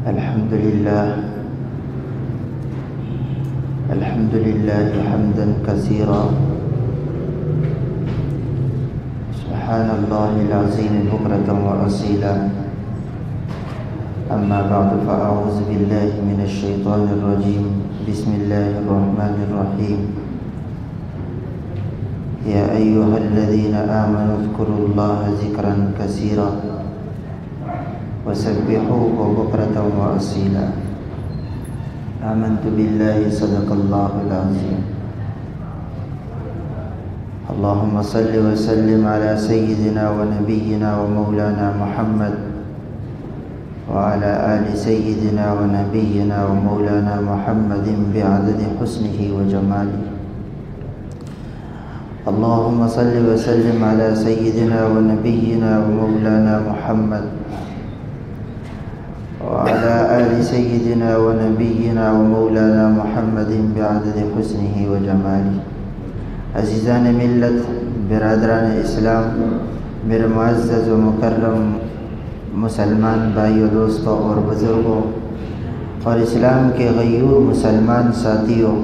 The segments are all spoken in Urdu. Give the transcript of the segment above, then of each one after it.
الحمد لله حمدا كثيرا سبحان الله العظيم بكرة وأصيلا. أما بعد فأعوذ بالله من الشيطان الرجيم. بسم الله الرحمن الرحيم. يا أيها الذين آمنوا اذكروا الله ذكرا كثيرا وسبحوه بكرة وأصيلا. آمنت بالله صدق الله العظيم. اللهم صل وسلم على سيدنا ونبينا ومولانا محمد وعلى آل سيدنا ونبينا ومولانا محمد بعدد حسنه وجماله. اللهم صل وسلم على سيدنا ونبينا ومولانا محمد وعلى آل سيدنا ونبينا ومولانا محمد بعدد حسنه وجماله. عزیزان ملت، برادران اسلام، میرے معزز و مکرم مسلمان بھائیوں، دوستوں اور بزرگوں اور اسلام کے غیور مسلمان ساتھیوں،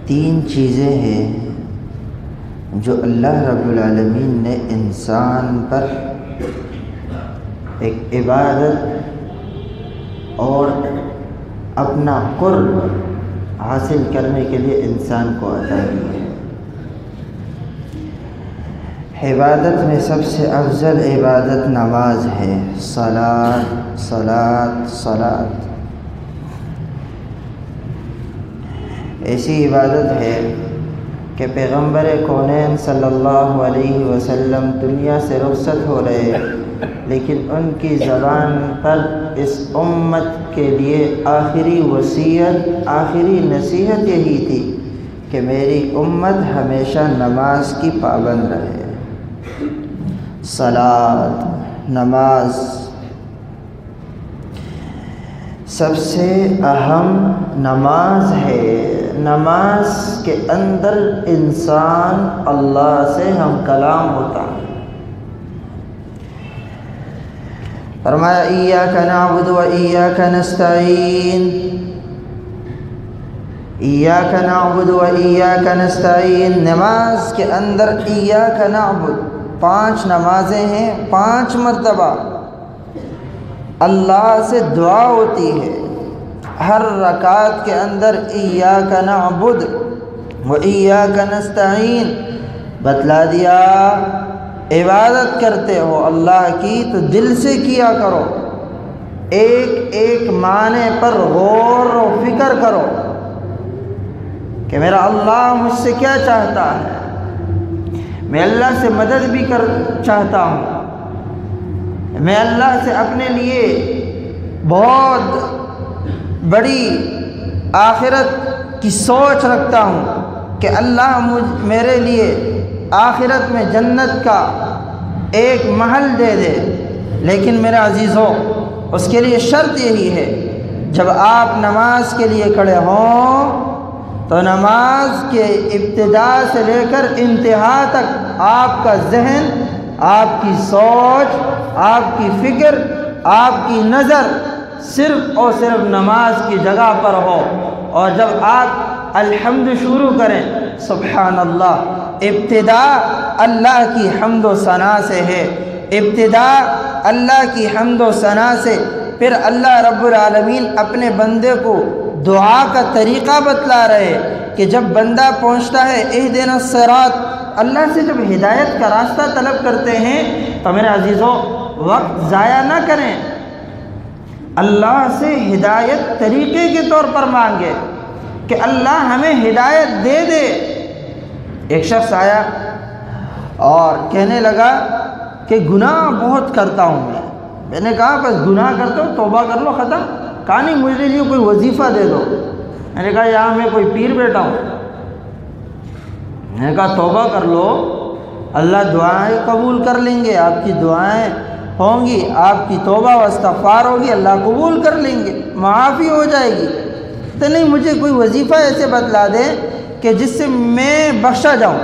تین چیزیں ہیں جو اللہ رب العالمین نے انسان پر ایک عبادت اور اپنا قرب حاصل کرنے کے لیے انسان کو عطا کی ہے۔ عبادت میں سب سے افضل عبادت نماز ہے۔ صلاۃ صلاۃ صلاۃ ایسی عبادت ہے کہ پیغمبر کونین صلی اللہ علیہ وسلم دنیا سے رخصت ہو رہے، لیکن ان کی زبان پر اس امت کے لیے آخری وصیت، آخری نصیحت یہی تھی کہ میری امت ہمیشہ نماز کی پابند رہے۔ صلاۃ، نماز سب سے اہم نماز ہے۔ نماز کے اندر انسان اللہ سے ہم کلام ہوتا ہے۔ فرمایا ایاک نعبد و ایاک نستعین، ایاک نعبد و ایاک نستعین۔ نماز کے اندر ایاک نعبد 5 نمازیں ہیں، 5 مرتبہ اللہ سے دعا ہوتی ہے۔ ہر رکعت کے اندر ایاک نعبد و ایاک نستعین بتلا دیا۔ عبادت کرتے ہو اللہ کی تو دل سے کیا کرو، ایک ایک معنی پر غور و فکر کرو کہ میرا اللہ مجھ سے کیا چاہتا ہے۔ میں اللہ سے مدد بھی چاہتا ہوں، میں اللہ سے اپنے لیے بہت بڑی آخرت کی سوچ رکھتا ہوں کہ اللہ میرے لیے آخرت میں جنت کا ایک محل دے دے۔ لیکن میرے عزیزوں، اس کے لیے شرط یہی ہے، جب آپ نماز کے لیے کھڑے ہوں تو نماز کے ابتدا سے لے کر انتہا تک آپ کا ذہن، آپ کی سوچ، آپ کی فکر، آپ کی نظر صرف اور صرف نماز کی جگہ پر ہو۔ اور جب آپ الحمد شروع کریں، سبحان اللہ، ابتدا اللہ کی حمد و ثنا سے ہے، ابتدا اللہ کی حمد و ثنا سے۔ پھر اللہ رب العالمین اپنے بندے کو دعا کا طریقہ بتلا رہے کہ جب بندہ پہنچتا ہے اہدنا الصراط، اللہ سے جب ہدایت کا راستہ طلب کرتے ہیں تو میرے عزیزوں وقت ضائع نہ کریں، اللہ سے ہدایت طریقے کے طور پر مانگے کہ اللہ ہمیں ہدایت دے دے۔ ایک شخص آیا اور کہنے لگا کہ گناہ بہت کرتا ہوں میں نے کہا بس گناہ کرتے ہو، توبہ کر لو، ختم۔ کہا نہیں، مجھے لیے کوئی وظیفہ دے دو۔ میں نے کہا یہاں میں کوئی پیر بیٹھا ہوں۔ میں نے کہا توبہ کر لو، اللہ دعائیں قبول کر لیں گے، آپ کی دعائیں ہوں گی، آپ کی توبہ و استغفار ہوگی، اللہ قبول کر لیں گے، معافی ہو جائے گی۔ تو نہیں، مجھے کوئی وظیفہ ایسے بتلا دے کہ جس سے میں بخشا جاؤں۔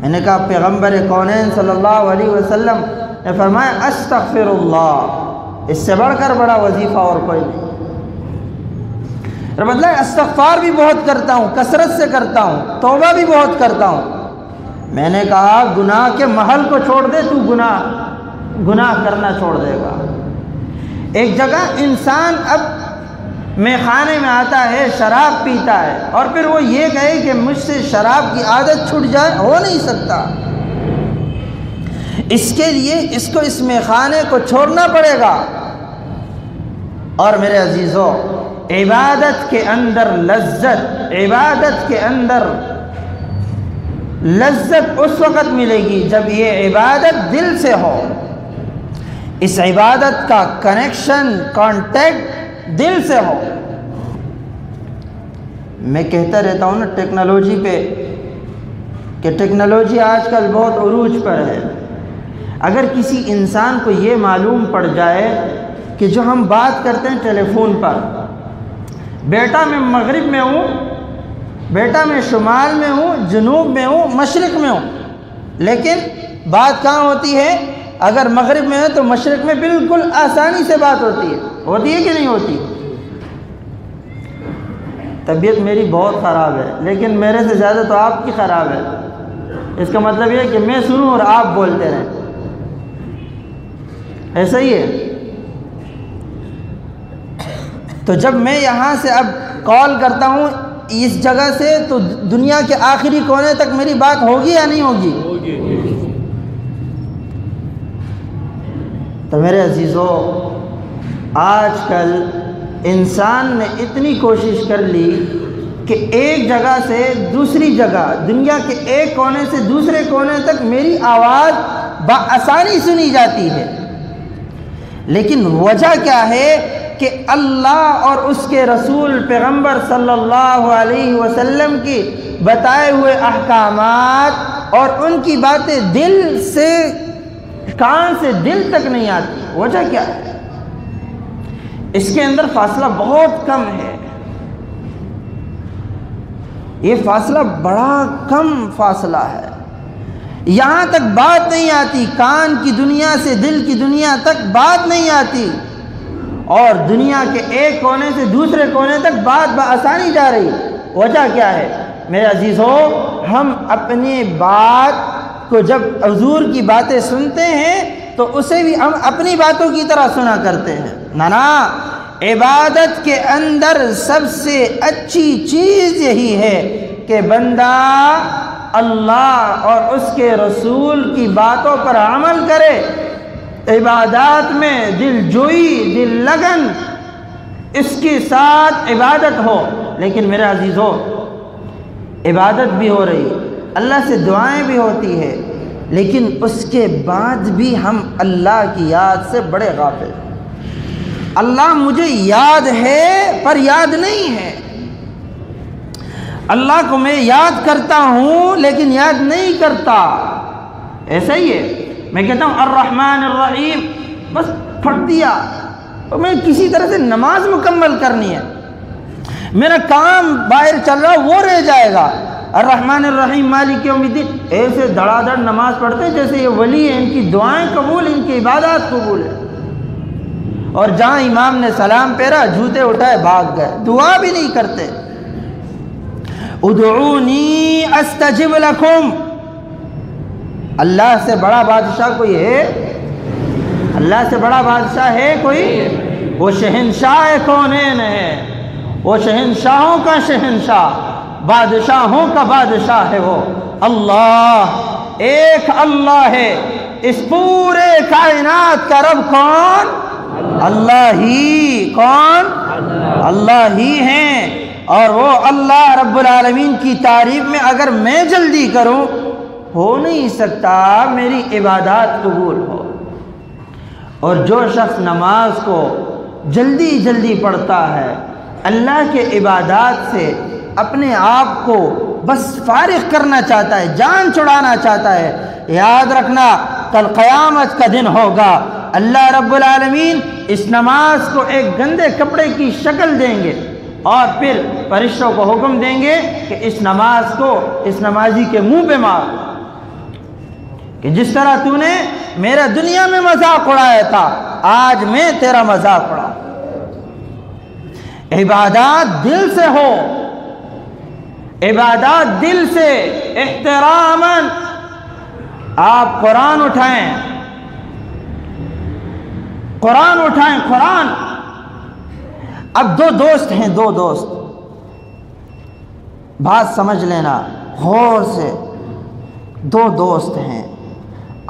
میں نے کہا پیغمبر کونین صلی اللہ علیہ وسلم نے فرمایا استغفر اللہ، اس سے بڑھ کر بڑا وظیفہ اور کوئی نہیں۔ رب اللہ استغفار بھی بہت کرتا ہوں، کثرت سے کرتا ہوں، توبہ بھی بہت کرتا ہوں۔ میں نے کہا گناہ کے محل کو چھوڑ دے، تو گناہ کرنا چھوڑ دے گا۔ ایک جگہ انسان اب میخانے میں آتا ہے، شراب پیتا ہے، اور پھر وہ یہ کہے کہ مجھ سے شراب کی عادت چھوٹ جائے، ہو نہیں سکتا۔ اس کے لیے اس کو اس میخانے کو چھوڑنا پڑے گا۔ اور میرے عزیزو، عبادت کے اندر لذت، عبادت کے اندر لذت اس وقت ملے گی جب یہ عبادت دل سے ہو، اس عبادت کا کنیکشن، کانٹیکٹ دل سے ہو۔ میں کہتا رہتا ہوں نا ٹیکنالوجی پہ کہ ٹیکنالوجی آج کل بہت عروج پر ہے۔ اگر کسی انسان کو یہ معلوم پڑ جائے کہ جو ہم بات کرتے ہیں ٹیلی فون پر، بیٹا میں مغرب میں ہوں، بیٹا میں شمال میں ہوں، جنوب میں ہوں، مشرق میں ہوں، لیکن بات کہاں ہوتی ہے؟ اگر مغرب میں ہے تو مشرق میں بالکل آسانی سے بات ہوتی ہے کہ نہیں ہوتی؟ طبیعت میری بہت خراب ہے، لیکن میرے سے زیادہ تو آپ کی خراب ہے۔ اس کا مطلب یہ ہے کہ میں سنوں اور آپ بولتے رہیں، ایسا ہی ہے۔ تو جب میں یہاں سے اب کال کرتا ہوں اس جگہ سے، تو دنیا کے آخری کونے تک میری بات ہوگی یا نہیں ہوگی؟ تو میرے عزیزو، آج کل انسان نے اتنی کوشش کر لی کہ ایک جگہ سے دوسری جگہ، دنیا کے ایک کونے سے دوسرے کونے تک میری آواز بآسانی سنی جاتی ہے۔ لیکن وجہ کیا ہے کہ اللہ اور اس کے رسول پیغمبر صلی اللہ علیہ وسلم کی بتائے ہوئے احکامات اور ان کی باتیں دل سے، کان سے دل تک نہیں آتی۔ وجہ کیا ہے؟ اس کے اندر فاصلہ بہت کم ہے، یہ فاصلہ بڑا کم فاصلہ ہے، یہاں تک بات نہیں آتی، کان کی دنیا سے دل کی دنیا تک بات نہیں آتی، اور دنیا کے ایک کونے سے دوسرے کونے تک بات بآسانی جا رہی۔ وجہ کیا ہے؟ میرے عزیزو، ہم اپنی بات کو جب حضور کی باتیں سنتے ہیں تو اسے بھی ہم اپنی باتوں کی طرح سنا کرتے ہیں۔ نا، عبادت کے اندر سب سے اچھی چیز یہی ہے کہ بندہ اللہ اور اس کے رسول کی باتوں پر عمل کرے، عبادات میں دل جوئی، دل لگن اس کے ساتھ عبادت ہو۔ لیکن میرے عزیزو، عبادت بھی ہو رہی، اللہ سے دعائیں بھی ہوتی ہے، لیکن اس کے بعد بھی ہم اللہ کی یاد سے بڑے غافل۔ اللہ مجھے یاد ہے پر یاد نہیں ہے، اللہ کو میں یاد کرتا ہوں لیکن یاد نہیں کرتا۔ ایسا ہی ہے، میں کہتا ہوں الرحمن الرحیم، بس پڑھ دیا، میں کسی طرح سے نماز مکمل کرنی ہے، میرا کام باہر چل رہا وہ رہ جائے گا۔ الرحمن الرحیم مالک یوم الدین، ایسے دھڑا دھڑ نماز پڑھتے ہیں جیسے یہ ولی ہیں، ان کی دعائیں قبول، ان کی عبادات قبول ہے، اور جہاں امام نے سلام پھیرا جوتے اٹھائے بھاگ گئے، دعا بھی نہیں کرتے۔ ادعونی استجب لکم، اللہ سے بڑا بادشاہ کوئی ہے؟ اللہ سے بڑا بادشاہ ہے کوئی؟ وہ شہنشاہ کونین ہے، وہ شہنشاہوں کا شہنشاہ، بادشاہوں کا بادشاہ ہے وہ اللہ۔ ایک اللہ ہے، اس پورے کائنات کا رب کون؟ اللہ ہی۔ کون؟ اللہ ہی ہیں، اور وہ اللہ رب العالمین کی تعریف میں اگر میں جلدی کروں، ہو نہیں سکتا میری عبادات قبول ہو۔ اور جو شخص نماز کو جلدی جلدی پڑھتا ہے، اللہ کے عبادات سے اپنے آپ کو بس فارغ کرنا چاہتا ہے، جان چھڑانا چاہتا ہے، یاد رکھنا کل قیامت کا دن ہوگا، اللہ رب العالمین اس نماز کو ایک گندے کپڑے کی شکل دیں گے، اور پھر فرشتوں کو حکم دیں گے کہ اس نماز کو اس نمازی کے منہ پہ مار۔ کہ جس طرح تو نے میرا دنیا میں مذاق اڑایا تھا، آج میں تیرا مذاق اڑاؤں۔ عبادات دل سے ہو، عبادات دل سے احتراماً۔ آپ قرآن اٹھائیں، قرآن اٹھائیں، قرآن۔ اب دو دوست ہیں، دو دوست، بات سمجھ لینا غور سے۔ دو دوست ہیں،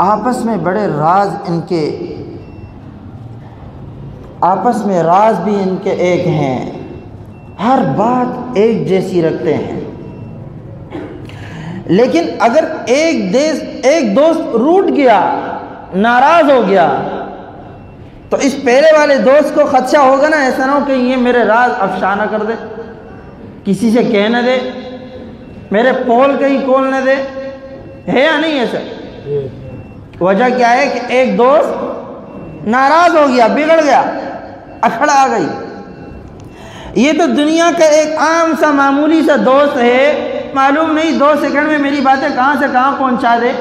آپس میں بڑے راز ان کے، آپس میں راز بھی ان کے ایک ہیں، ہر بات ایک جیسی رکھتے ہیں۔ لیکن اگر ایک دوست روٹ گیا، ناراض ہو گیا، تو اس پہلے والے دوست کو خدشہ ہوگا نا، ایسا نہ ہو کہ یہ میرے راز افشا نہ کر دے، کسی سے کہہ نہ دے، میرے پول کہیں کھول نہ دے، ہے یا نہیں ایسا؟ وجہ کیا ہے کہ ایک دوست ناراض ہو گیا، بگڑ گیا، اکھڑ آ گئی۔ یہ تو دنیا کا ایک عام سا معمولی سا دوست ہے، معلوم نہیں 2 سیکنڈ میں میری باتیں کہاں سے کہاں پہنچا دے،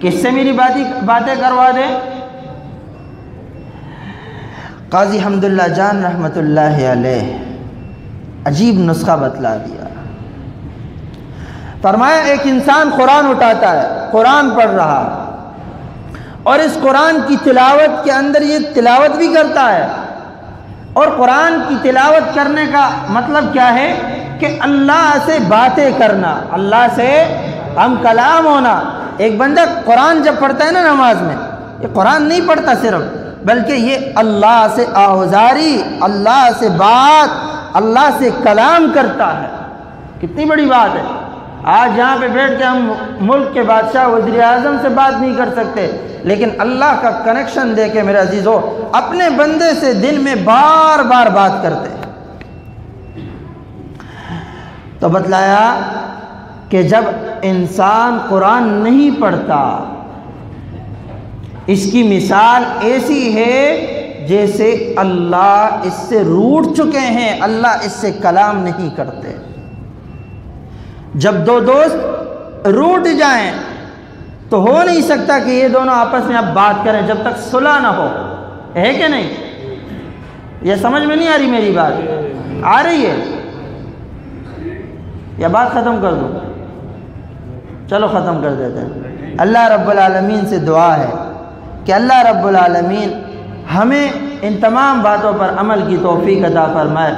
کس سے میری باتیں کروا دے۔ قاضی حمداللہ جان رحمۃ اللہ علیہ عجیب نسخہ بتلا دیا۔ فرمایا ایک انسان قرآن اٹھاتا ہے، قرآن پڑھ رہا، اور اس قرآن کی تلاوت کے اندر یہ تلاوت بھی کرتا ہے، اور قرآن کی تلاوت کرنے کا مطلب کیا ہے کہ اللہ سے باتیں کرنا، اللہ سے ہم کلام ہونا۔ ایک بندہ قرآن جب پڑھتا ہے نا نماز میں، یہ قرآن نہیں پڑھتا صرف، بلکہ یہ اللہ سے آوازاری، اللہ سے بات، اللہ سے کلام کرتا ہے۔ کتنی بڑی بات ہے۔ آج یہاں پہ بیٹھ کے ہم ملک کے بادشاہ وزیر اعظم سے بات نہیں کر سکتے، لیکن اللہ کا کنیکشن دے کے میرے عزیزو اپنے بندے سے دن میں بار بار بات کرتے ہیں۔ تو بتلایا کہ جب انسان قرآن نہیں پڑھتا، اس کی مثال ایسی ہے جیسے اللہ اس سے روٹھ چکے ہیں، اللہ اس سے کلام نہیں کرتے۔ جب دو دوست روٹھ جائیں تو ہو نہیں سکتا کہ یہ دونوں آپس میں اب بات کریں جب تک صلح نہ ہو، ہے کہ نہیں؟ یہ سمجھ میں نہیں آ رہی میری بات؟ آ رہی ہے یا بات ختم کر دوں؟ چلو ختم کر دیتے ہیں۔ اللہ رب العالمین سے دعا ہے کہ اللہ رب العالمین ہمیں ان تمام باتوں پر عمل کی توفیق عطا فرمائے۔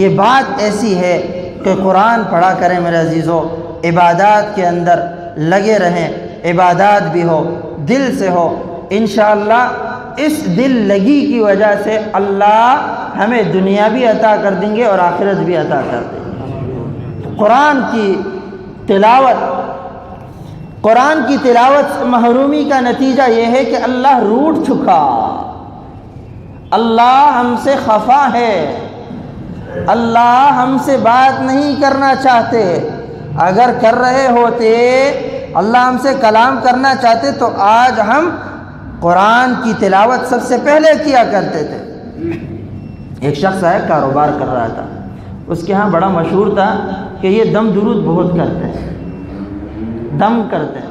یہ بات ایسی ہے کہ قرآن پڑھا کریں میرے عزیزو، عبادات کے اندر لگے رہیں، عبادات بھی ہو، دل سے ہو، انشاءاللہ اس دل لگی کی وجہ سے اللہ ہمیں دنیا بھی عطا کر دیں گے اور آخرت بھی عطا کر دیں گے۔ قرآن کی تلاوت سے محرومی کا نتیجہ یہ ہے کہ اللہ روٹھ چکا، اللہ ہم سے خفا ہے، اللہ ہم سے بات نہیں کرنا چاہتے۔ اگر کر رہے ہوتے، اللہ ہم سے کلام کرنا چاہتے تو آج ہم قرآن کی تلاوت سب سے پہلے کیا کرتے تھے۔ ایک شخص ہے، کاروبار کر رہا تھا، اس کے ہاں بڑا مشہور تھا کہ یہ دم درود بہت کرتے ہیں، دم کرتے ہیں،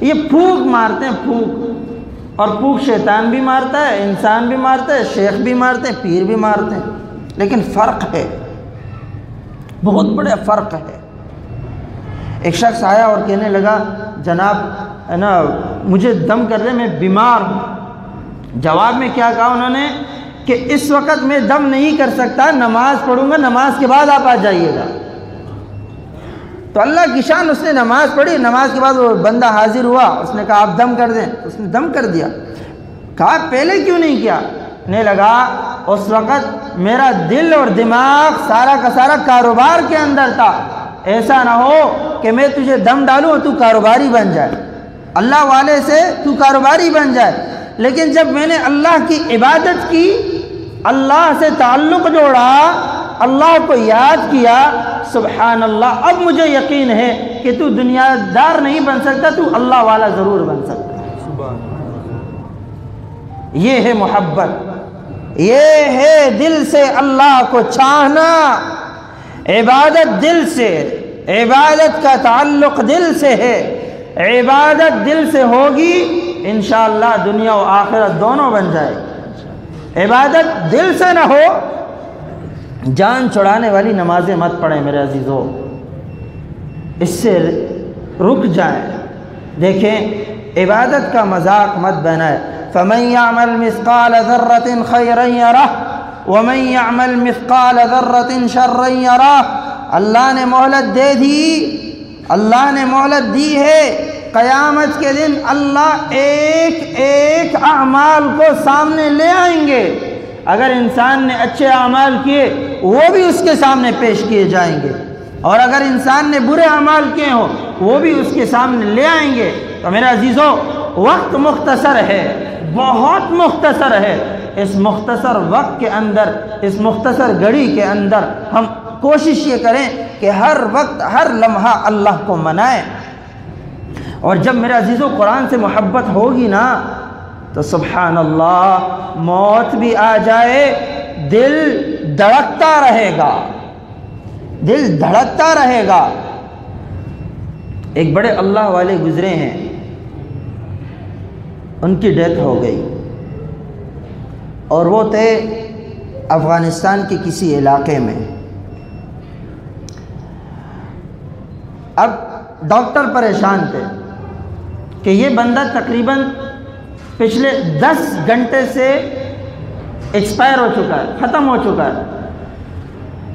یہ پھونک مارتے ہیں، پھونک، اور پھونک شیطان بھی مارتا ہے، انسان بھی مارتا ہے، شیخ بھی مارتے ہیں، پیر بھی مارتے ہیں، لیکن فرق ہے، بہت بڑا فرق ہے۔ ایک شخص آیا اور کہنے لگا جناب ہے نا مجھے دم کر دے، میں بیمار ہوں۔ جواب میں کیا کہا انہوں نے کہ اس وقت میں دم نہیں کر سکتا، نماز پڑھوں گا، نماز کے بعد آپ آ جائیے گا۔ تو اللہ کی شان، اس نے نماز پڑھی، نماز کے بعد وہ بندہ حاضر ہوا، اس نے کہا آپ دم کر دیں، اس نے دم کر دیا۔ کہا پہلے کیوں نہیں کیا؟ نے لگا اس وقت میرا دل اور دماغ سارا کا سارا کاروبار کے اندر تھا، ایسا نہ ہو کہ میں تجھے دم ڈالوں اور تو کاروباری بن جائے، اللہ والے سے تو کاروباری بن جائے۔ لیکن جب میں نے اللہ کی عبادت کی، اللہ سے تعلق جوڑا، اللہ کو یاد کیا، سبحان اللہ، اب مجھے یقین ہے کہ تو دنیا دار نہیں بن سکتا، تو اللہ والا ضرور بن سکتا۔ یہ ہے محبت، یہ ہے دل سے اللہ کو چاہنا، عبادت دل سے، عبادت کا تعلق دل سے ہے۔ عبادت دل سے ہوگی انشاءاللہ دنیا و آخرت دونوں بن جائے گی۔ عبادت دل سے نہ ہو، جان چھڑانے والی نمازیں مت پڑھیں میرے عزیزو، اس سے رک جائیں۔ دیکھیں عبادت کا مذاق مت بنائے۔ فَمَن يَعْمَلْ مِثْقَالَ ذَرَّةٍ خَيْرًا يَرَهُ وَمَن يَعْمَلْ مِثْقَالَ ذَرَّةٍ شَرًّا يَرَهُ۔ اللہ نے مہلت دے دی، اللہ نے مہلت دی ہے۔ قیامت کے دن اللہ ایک ایک اعمال کو سامنے لے آئیں گے۔ اگر انسان نے اچھے اعمال کیے وہ بھی اس کے سامنے پیش کیے جائیں گے، اور اگر انسان نے برے اعمال کیے ہوں وہ بھی اس کے سامنے لے آئیں گے۔ تو میرے عزیزو، وقت مختصر ہے، بہت مختصر ہے۔ اس مختصر وقت کے اندر، اس مختصر گھڑی کے اندر ہم کوشش یہ کریں کہ ہر وقت ہر لمحہ اللہ کو منائیں۔ اور جب میرے عزیزو قرآن سے محبت ہوگی نا تو سبحان اللہ، موت بھی آ جائے دل دھڑکتا رہے گا، دل دھڑکتا رہے گا۔ ایک بڑے اللہ والے گزرے ہیں، ان کی ڈیتھ ہو گئی، اور وہ تھے افغانستان کے کسی علاقے میں۔ اب ڈاکٹر پریشان تھے کہ یہ بندہ تقریباً پچھلے 10 گھنٹے سے ایکسپائر ہو چکا ہے، ختم ہو چکا ہے،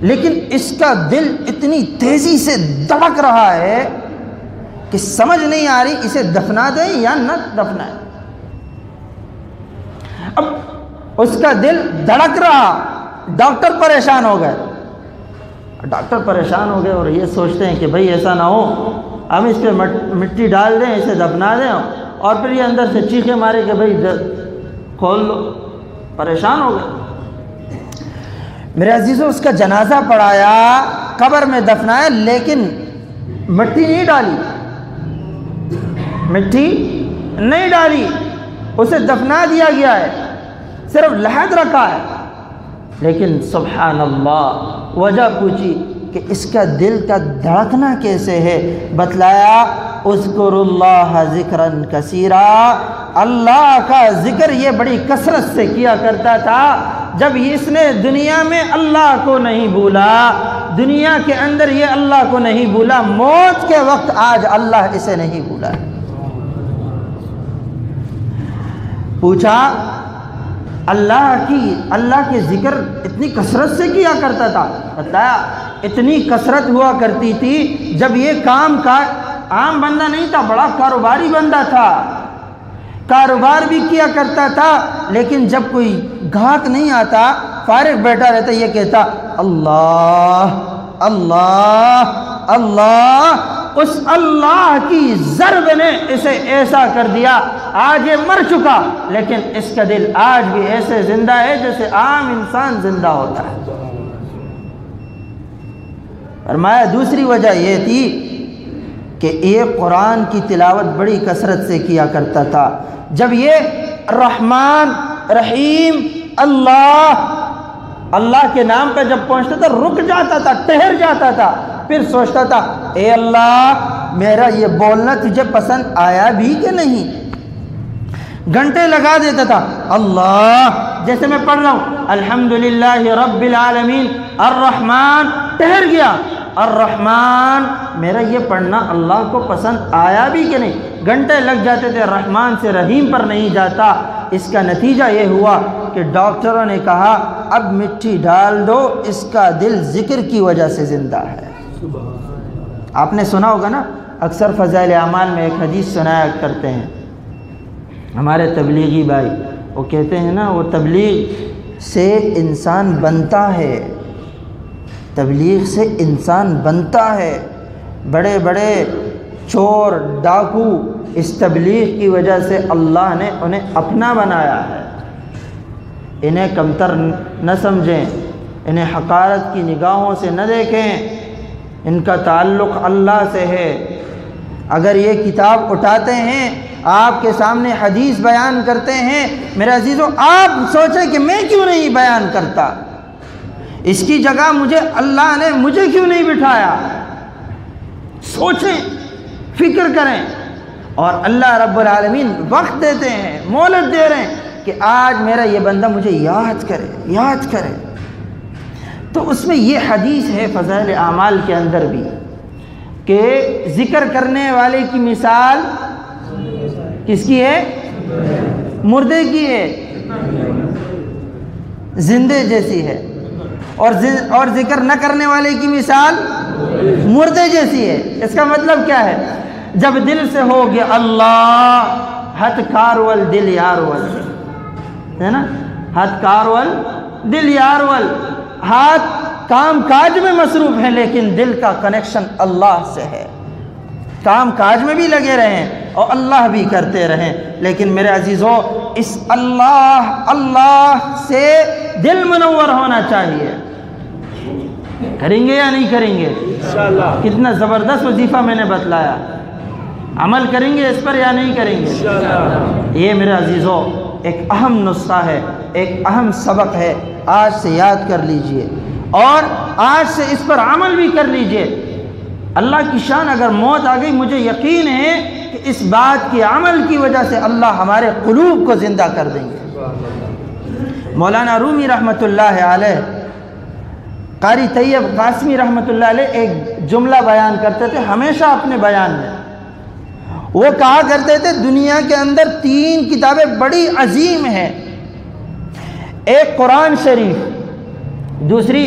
لیکن اس کا دل اتنی تیزی سے دھڑک رہا ہے کہ سمجھ نہیں آ رہی اسے دفنا دیں یا نہ دفنائیں۔ اب اس کا دل دھڑک رہا، ڈاکٹر پریشان ہو گئے، ڈاکٹر پریشان ہو گئے اور یہ سوچتے ہیں کہ بھئی ایسا نہ ہو ہم اس پہ مٹی ڈال دیں، اسے دفنا دیں، اور پھر یہ اندر سے چیخے مارے کہ بھئی کھول لو۔ پریشان ہو گئے۔ میرے عزیزو، اس کا جنازہ پڑھایا، قبر میں دفنایا، لیکن مٹی نہیں ڈالی، مٹی نہیں ڈالی، اسے دفنا دیا گیا ہے، صرف لحد رکھا ہے۔ لیکن سبحان اللہ، وجہ پوچھی کہ اس کا دل کا دھڑکنا کیسے ہے، بتلایا اذکر اللہ ذکرًا کثیرا، اللہ کا ذکر یہ بڑی کثرت سے کیا کرتا تھا۔ جب اس نے دنیا میں اللہ کو نہیں بھولا، دنیا کے اندر یہ اللہ کو نہیں بھولا، موت کے وقت آج اللہ اسے نہیں بھولا۔ پوچھا اللہ کے ذکر اتنی کثرت سے کیا کرتا تھا؟ بتایا اتنی کثرت ہوا کرتی تھی جب یہ کام کا عام بندہ نہیں تھا، بڑا کاروباری بندہ تھا، کاروبار بھی کیا کرتا تھا، لیکن جب کوئی گاہک نہیں آتا، فارغ بیٹھا رہتا، یہ کہتا اللہ اللہ اللہ۔ اس اللہ کی ضرب نے اسے ایسا کر دیا، آج یہ مر چکا لیکن اس کا دل آج بھی ایسے زندہ ہے جیسے عام انسان زندہ ہوتا ہے۔ فرمایا دوسری وجہ یہ تھی کہ یہ قرآن کی تلاوت بڑی کثرت سے کیا کرتا تھا۔ جب یہ رحمان رحیم اللہ کے نام پہ جب پہنچتا تھا، رک جاتا تھا، ٹھہر جاتا تھا، پھر سوچتا تھا اے اللہ میرا یہ بولنا تجھے پسند آیا بھی کہ نہیں۔ گھنٹے لگا دیتا تھا، اللہ جیسے میں پڑھ رہا ہوں الحمدللہ رب العالمین الرحمن، ٹھہر گیا، الرحمن میرا یہ پڑھنا اللہ کو پسند آیا بھی کہ نہیں۔ گھنٹے لگ جاتے تھے، رحمان سے رحیم پر نہیں جاتا۔ اس کا نتیجہ یہ ہوا کہ ڈاکٹروں نے کہا اب مٹی ڈال دو، اس کا دل ذکر کی وجہ سے زندہ ہے۔ آپ نے سنا ہوگا نا، اکثر فضائل اعمال میں ایک حدیث سنایا کرتے ہیں ہمارے تبلیغی بھائی، وہ کہتے ہیں نا وہ تبلیغ سے انسان بنتا ہے، تبلیغ سے انسان بنتا ہے۔ بڑے بڑے چور ڈاکو اس تبلیغ کی وجہ سے اللہ نے انہیں اپنا بنایا ہے۔ انہیں کمتر نہ سمجھیں، انہیں حقارت کی نگاہوں سے نہ دیکھیں، ان کا تعلق اللہ سے ہے۔ اگر یہ کتاب اٹھاتے ہیں، آپ کے سامنے حدیث بیان کرتے ہیں، میرے عزیزو آپ سوچیں کہ میں کیوں نہیں بیان کرتا، اس کی جگہ اللہ نے مجھے کیوں نہیں بٹھایا؟ سوچیں، فکر کریں، اور اللہ رب العالمین وقت دیتے ہیں، مہلت دے رہے ہیں کہ آج میرا یہ بندہ مجھے یاد کرے۔ تو اس میں یہ حدیث ہے فضائل اعمال کے اندر بھی کہ ذکر کرنے والے کی مثال کس کی ہے؟ مردے کی ہے، زندے جیسی ہے، اور ذکر نہ کرنے والے کی مثال مردے جیسی ہے۔ اس کا مطلب کیا ہے؟ جب دل سے ہو گیا اللہ، ہتھ کارول دل یارول، ہے نا، ہتھ کارول دل یارول، ہاتھ کام کاج میں مصروف ہے لیکن دل کا کنیکشن اللہ سے ہے۔ کام کاج میں بھی لگے رہیں اور اللہ بھی کرتے رہیں، لیکن میرے عزیزو اس اللہ سے دل منور ہونا چاہیے۔ کریں گے یا نہیں کریں گے؟ انشاءاللہ۔ کتنا زبردست وظیفہ میں نے بتلایا، عمل کریں گے اس پر یا نہیں کریں گے؟ انشاءاللہ۔ یہ میرے عزیزو ایک اہم نسخہ ہے، ایک اہم سبق ہے، آج سے یاد کر لیجئے اور آج سے اس پر عمل بھی کر لیجئے۔ اللہ کی شان، اگر موت آ گئی مجھے یقین ہے کہ اس بات کی عمل کی وجہ سے اللہ ہمارے قلوب کو زندہ کر دیں گے۔ مولانا رومی رحمۃ اللہ علیہ، قاری طیب قاسمی رحمۃ اللہ علیہ ایک جملہ بیان کرتے تھے ہمیشہ اپنے بیان میں۔ وہ کہا کرتے تھے دنیا کے اندر 3 کتابیں بڑی عظیم ہیں، ایک قرآن شریف، دوسری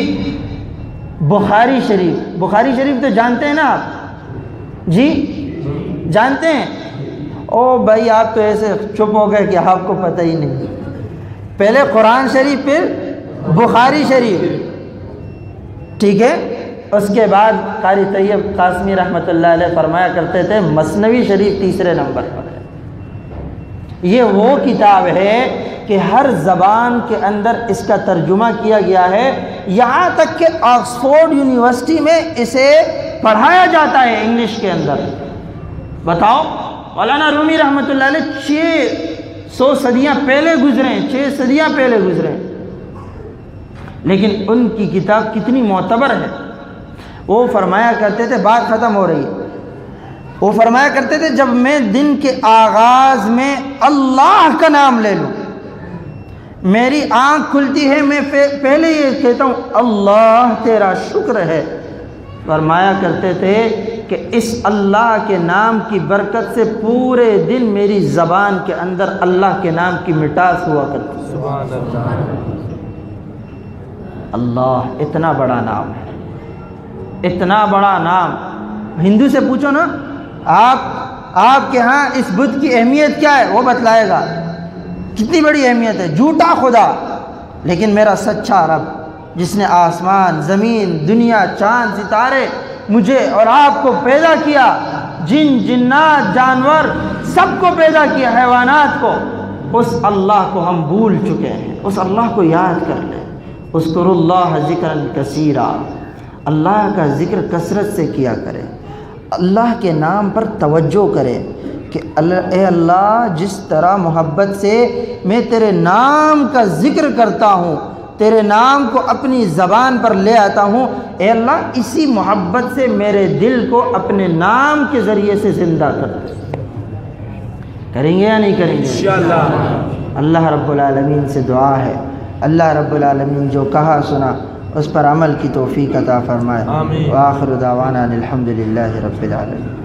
بخاری شریف۔ بخاری شریف تو جانتے ہیں نا آپ؟ جی جانتے ہیں؟ او بھائی آپ تو ایسے چپ ہو گئے کہ آپ کو پتہ ہی نہیں۔ پہلے قرآن شریف پھر بخاری شریف، ٹھیک ہے؟ اس کے بعد قاری طیب قاسمی رحمۃ اللہ علیہ فرمایا کرتے تھے مثنوی شریف تیسرے نمبر پر ہے۔ یہ وہ کتاب ہے کہ ہر زبان کے اندر اس کا ترجمہ کیا گیا ہے، یہاں تک کہ آکسفورڈ یونیورسٹی میں اسے پڑھایا جاتا ہے انگلش کے اندر۔ بتاؤ، مولانا رومی رحمۃ اللہ علیہ 600 صدیاں پہلے گزرے ہیں، 6 صدیاں پہلے گزرے ہیں، لیکن ان کی کتاب کتنی معتبر ہے۔ وہ فرمایا کرتے تھے، بات ختم ہو رہی ہے، وہ فرمایا کرتے تھے جب میں دن کے آغاز میں اللہ کا نام لے لوں، میری آنکھ کھلتی ہے، میں پہلے یہ کہتا ہوں اللہ تیرا شکر ہے۔ فرمایا کرتے تھے کہ اس اللہ کے نام کی برکت سے پورے دن میری زبان کے اندر اللہ کے نام کی مٹاس ہوا کرتی۔ سبحان اللہ۔ اللہ اتنا بڑا نام ہے، اتنا بڑا نام۔ ہندو سے پوچھو نا، آپ کے ہاں اس بت کی اہمیت کیا ہے، وہ بتلائے گا کتنی بڑی اہمیت ہے۔ جھوٹا خدا، لیکن میرا سچا رب جس نے آسمان، زمین، دنیا، چاند، ستارے، مجھے اور آپ کو پیدا کیا، جن جنات، جانور سب کو پیدا کیا، حیوانات کو، اس اللہ کو ہم بھول چکے ہیں۔ اس اللہ کو یاد کر لیں۔ اذکر اللہ ذکرا کثیرا، اللہ کا ذکر کثرت سے کیا کرے، اللہ کے نام پر توجہ کرے کہ اے اللہ جس طرح محبت سے میں تیرے نام کا ذکر کرتا ہوں، تیرے نام کو اپنی زبان پر لے آتا ہوں، اے اللہ اسی محبت سے میرے دل کو اپنے نام کے ذریعے سے زندہ کر دے۔ کریں گے یا نہیں کریں گے؟ انشاءاللہ۔ اللہ رب العالمین سے دعا ہے، اللہ رب العالمین جو کہا سنا اس پر عمل کی توفیق عطا فرمائے۔ آمین۔ وآخر دعوانا الحمدللہ رب العالمین۔